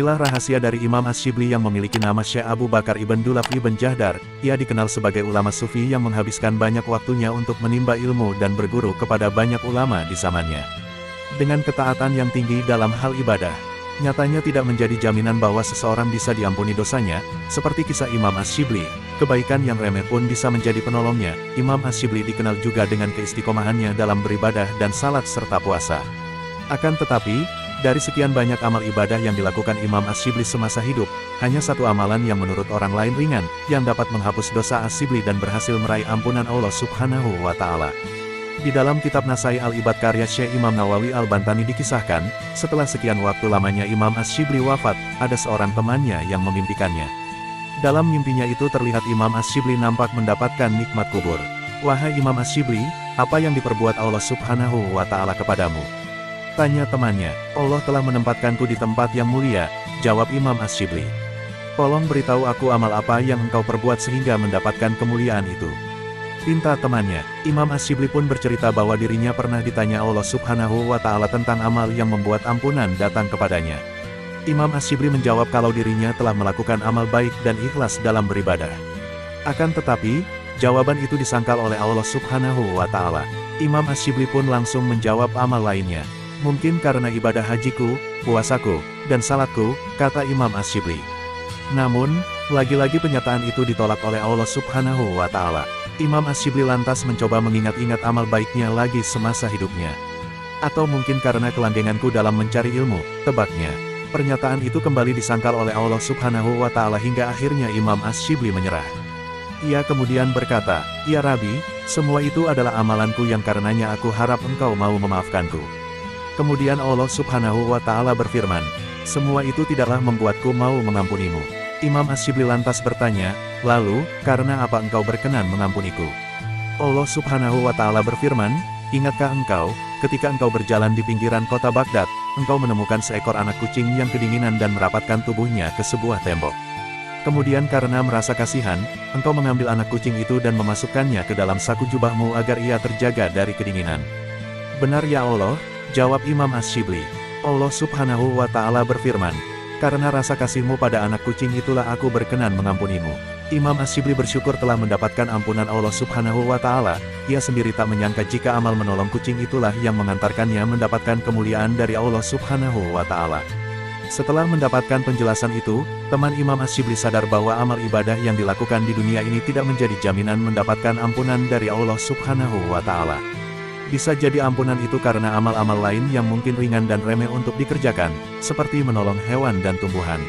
Inilah rahasia dari Imam Ash-Shibli yang memiliki nama Syekh Abu Bakar ibn Dulaf ibn Jahdar. Ia dikenal sebagai ulama sufi yang menghabiskan banyak waktunya untuk menimba ilmu dan berguru kepada banyak ulama di zamannya. Dengan ketaatan yang tinggi dalam hal ibadah, nyatanya tidak menjadi jaminan bahwa seseorang bisa diampuni dosanya. Seperti kisah Imam Ash-Shibli, kebaikan yang remeh pun bisa menjadi penolongnya. Imam Ash-Shibli dikenal juga dengan keistiqomahannya dalam beribadah dan salat serta puasa. Akan tetapi, dari sekian banyak amal ibadah yang dilakukan Imam Ash-Shibli semasa hidup, hanya satu amalan yang menurut orang lain ringan, yang dapat menghapus dosa Ash-Shibli dan berhasil meraih ampunan Allah Subhanahu wa Ta'ala. Di dalam kitab Nasai al-Ibad karya Syekh Imam Nawawi al-Bantani dikisahkan, setelah sekian waktu lamanya Imam Ash-Shibli wafat, ada seorang temannya yang memimpikannya. Dalam mimpinya itu terlihat Imam Ash-Shibli nampak mendapatkan nikmat kubur. "Wahai Imam Ash-Shibli, apa yang diperbuat Allah Subhanahu wa Ta'ala kepadamu?" tanya temannya. "Allah telah menempatkanku di tempat yang mulia," jawab Imam Ash-Shibli. "Tolong beritahu aku amal apa yang engkau perbuat sehingga mendapatkan kemuliaan itu," pinta temannya. Imam Ash-Shibli pun bercerita bahwa dirinya pernah ditanya Allah Subhanahu wa Ta'ala tentang amal yang membuat ampunan datang kepadanya. Imam Ash-Shibli menjawab kalau dirinya telah melakukan amal baik dan ikhlas dalam beribadah. Akan tetapi, jawaban itu disangkal oleh Allah Subhanahu wa Ta'ala. Imam Ash-Shibli pun langsung menjawab amal lainnya. "Mungkin karena ibadah hajiku, puasaku, dan salatku," kata Imam Ash-Shibli. Namun, lagi-lagi penyataan itu ditolak oleh Allah Subhanahu wa Ta'ala. Imam Ash-Shibli lantas mencoba mengingat-ingat amal baiknya lagi semasa hidupnya. "Atau mungkin karena kelandenganku dalam mencari ilmu," tebaknya. Pernyataan itu kembali disangkal oleh Allah Subhanahu wa Ta'ala hingga akhirnya Imam Ash-Shibli menyerah. Ia kemudian berkata, "Ya Rabbi, semua itu adalah amalanku yang karenanya aku harap engkau mau memaafkanku." Kemudian Allah Subhanahu wa Ta'ala berfirman, "Semua itu tidaklah membuatku mau mengampunimu." Imam Ash-Shibli lantas bertanya, "Lalu, karena apa engkau berkenan mengampuniku?" Allah Subhanahu wa Ta'ala berfirman, "Ingatkah engkau, ketika engkau berjalan di pinggiran kota Baghdad, engkau menemukan seekor anak kucing yang kedinginan dan merapatkan tubuhnya ke sebuah tembok. Kemudian karena merasa kasihan, engkau mengambil anak kucing itu dan memasukkannya ke dalam saku jubahmu agar ia terjaga dari kedinginan." "Benar ya Allah," jawab Imam Ash-Shibli. Allah Subhanahu wa Ta'ala berfirman, "Karena rasa kasihmu pada anak kucing itulah aku berkenan mengampunimu." Imam Ash-Shibli bersyukur telah mendapatkan ampunan Allah Subhanahu wa Ta'ala. Ia sendiri tak menyangka jika amal menolong kucing itulah yang mengantarkannya mendapatkan kemuliaan dari Allah Subhanahu wa Ta'ala. Setelah mendapatkan penjelasan itu, teman Imam Ash-Shibli sadar bahwa amal ibadah yang dilakukan di dunia ini tidak menjadi jaminan mendapatkan ampunan dari Allah Subhanahu wa Ta'ala. Bisa jadi ampunan itu karena amal-amal lain yang mungkin ringan dan remeh untuk dikerjakan, seperti menolong hewan dan tumbuhan.